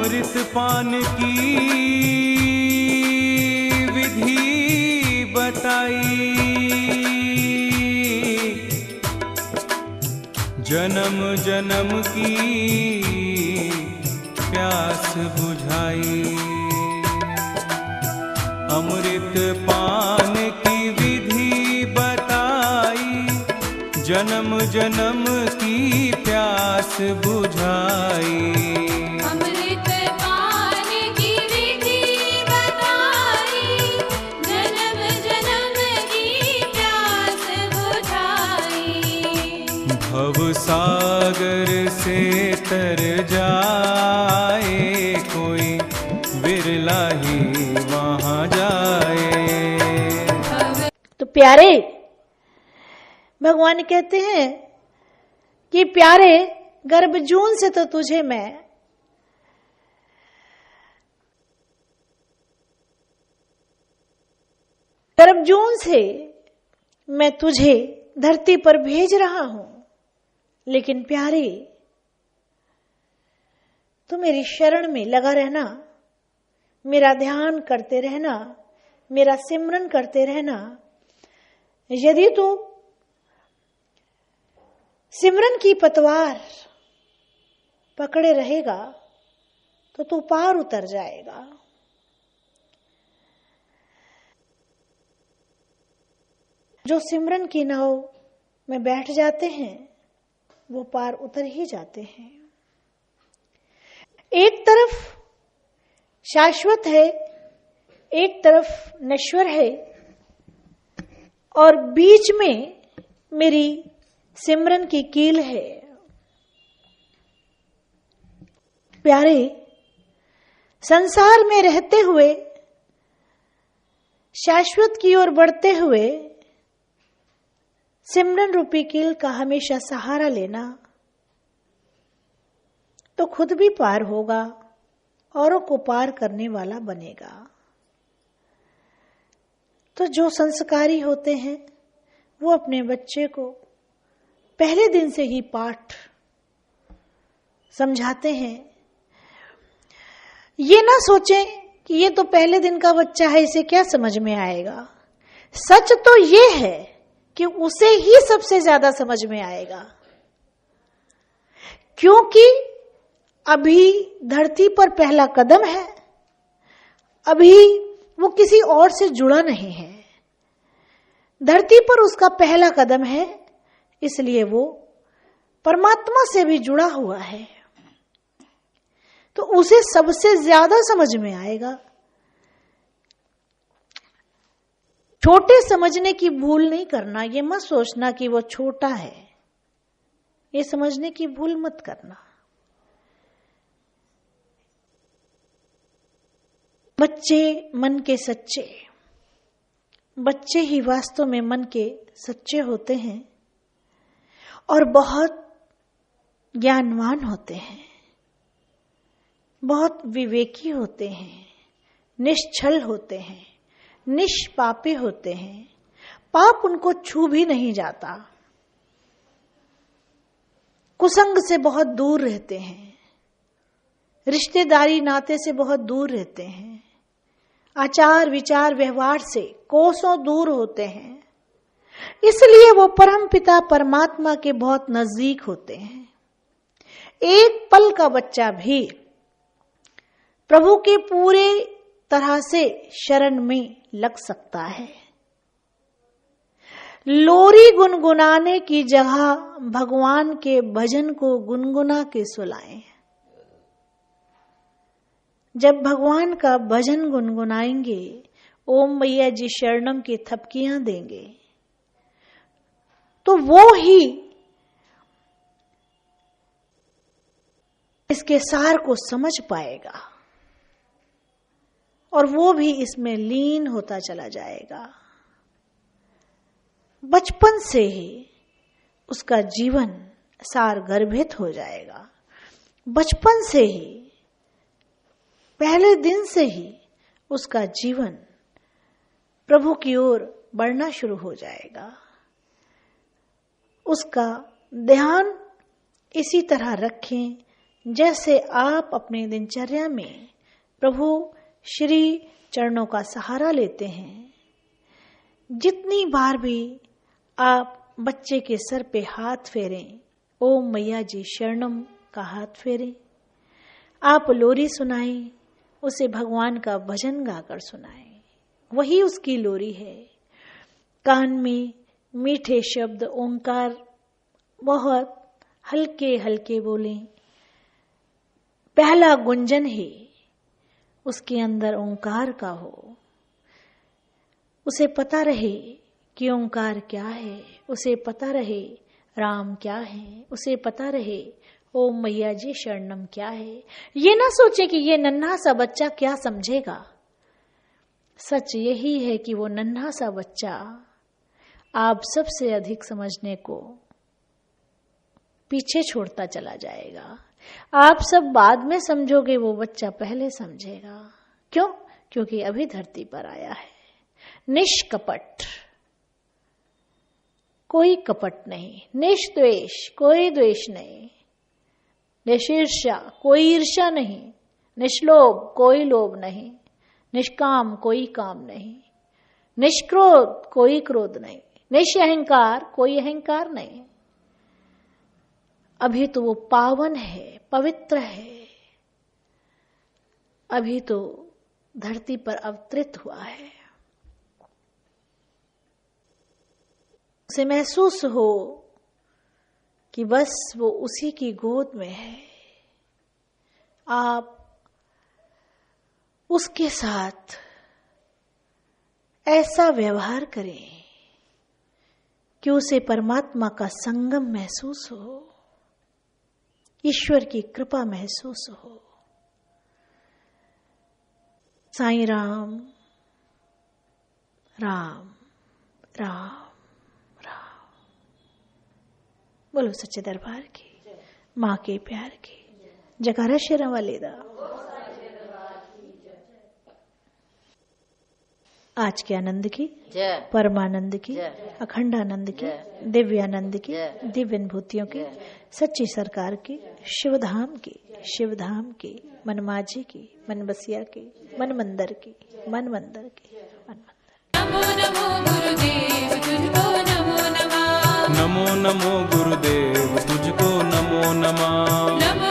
अमृत पान की विधि बताई, जन्म जन्म की प्यास बुझाई। अमृत पान की विधि बताई, जन्म जन्म की प्यास बुझाई। अमृत पान की विधि बताई, जन्म जन्म की प्यास बुझाई। भव सागर से तर जाए कोई, बिरला ही वहां जाए। तो प्यारे, भगवान कहते हैं कि प्यारे, गर्भजून से तो तुझे मैं गर्भजून से मैं तुझे धरती पर भेज रहा हूं, लेकिन प्यारे तू मेरी शरण में लगा रहना, मेरा ध्यान करते रहना, मेरा सिमरन करते रहना। यदि तू सिमरन की पतवार पकड़े रहेगा तो तू पार उतर जाएगा। जो सिमरन की नाव में बैठ जाते हैं वो पार उतर ही जाते हैं। एक तरफ शाश्वत है, एक तरफ नश्वर है, और बीच में मेरी सिमरन की कील है। प्यारे, संसार में रहते हुए, शाश्वत की ओर बढ़ते हुए, सिमरन रूपी कील का हमेशा सहारा लेना, तो खुद भी पार होगा, औरों को पार करने वाला बनेगा। तो जो संस्कारी होते हैं वो अपने बच्चे को पहले दिन से ही पाठ समझाते हैं। ये ना सोचें कि ये तो पहले दिन का बच्चा है, इसे क्या समझ में आएगा। सच तो ये है कि उसे ही सबसे ज्यादा समझ में आएगा, क्योंकि अभी धरती पर पहला कदम है, अभी वो किसी और से जुड़ा नहीं है। धरती पर उसका पहला कदम है, इसलिए वो परमात्मा से भी जुड़ा हुआ है, तो उसे सबसे ज्यादा समझ में आएगा। छोटे समझने की भूल नहीं करना, ये मत सोचना कि वो छोटा है, ये समझने की भूल मत करना। बच्चे मन के सच्चे, बच्चे ही वास्तव में मन के सच्चे होते हैं और बहुत ज्ञानवान होते हैं, बहुत विवेकी होते हैं, निश्चल होते हैं, निष्पापी होते हैं। पाप उनको छू भी नहीं जाता, कुसंग से बहुत दूर रहते हैं, रिश्तेदारी नाते से बहुत दूर रहते हैं, आचार विचार व्यवहार से कोसों दूर होते हैं। इसलिए वो परम पिता परमात्मा के बहुत नजदीक होते हैं। एक पल का बच्चा भी प्रभु के पूरे तरह से शरण में लग सकता है। लोरी गुनगुनाने की जगह भगवान के भजन को गुनगुना के सुलाएं। जब भगवान का भजन गुनगुनाएंगे, ओम मैया जी शरणम की थपकियां देंगे, तो वो ही इसके सार को समझ पाएगा और वो भी इसमें लीन होता चला जाएगा। बचपन से ही उसका जीवन सार गर्भित हो जाएगा। बचपन से ही, पहले दिन से ही उसका जीवन प्रभु की ओर बढ़ना शुरू हो जाएगा। उसका ध्यान इसी तरह रखें जैसे आप अपने दिनचर्या में प्रभु श्री चरणों का सहारा लेते हैं, जितनी बार भी आप बच्चे के सर पे हाथ फेरें, ओम मैया जी शरणम का हाथ फेरें, आप लोरी सुनाएं, उसे भगवान का भजन गाकर सुनाएं, वही उसकी लोरी है। कान में मीठे शब्द ओंकार बहुत हल्के हल्के बोलें, पहला गुंजन ही उसके अंदर ओंकार का हो, उसे पता रहे कि ओंकार क्या है, उसे पता रहे राम क्या है, उसे पता रहे ओम मैया जी शरणम क्या है। ये ना सोचे कि ये नन्हा सा बच्चा क्या समझेगा। सच यही है कि वो नन्हा सा बच्चा आप सबसे अधिक समझने को पीछे छोड़ता चला जाएगा। आप सब बाद में समझोगे, वो बच्चा पहले समझेगा। क्यों? क्योंकि अभी धरती पर आया है। निष्कपट, कोई कपट नहीं, निष्द्वेष, कोई द्वेष नहीं, निशीर्षा, कोई ईर्ष्या नहीं, निष्लोभ, कोई लोभ नहीं, निष्काम, कोई काम नहीं, निष्क्रोध, कोई क्रोध नहीं, निष्अहंकार, कोई अहंकार नहीं। अभी तो वो पावन है, पवित्र है, अभी तो धरती पर अवतरित हुआ है। उसे महसूस हो कि बस वो उसी की गोद में है। आप उसके साथ ऐसा व्यवहार करें कि उसे परमात्मा का संगम महसूस हो, ईश्वर की कृपा महसूस हो। साईं राम राम राम राम। बोलो सच्चे दरबार की, माँ के प्यार की, जयकारा शेरा वाले दा। आज के आनंद की, परमानंद की, अखंडानंद की, दिव्यानंद की, दिव्य अनुभूतियों की, सच्ची सरकार की, शिवधाम की, शिवधाम की, मनमाजी की, मन बसिया की, मन मंदिर की, मन मंदिर की, मन मंदिर। नमो नमो गुरुदेव तुझको नमो नमः। नमो नमो गुरुदेव तुझको नमो नमः। नमो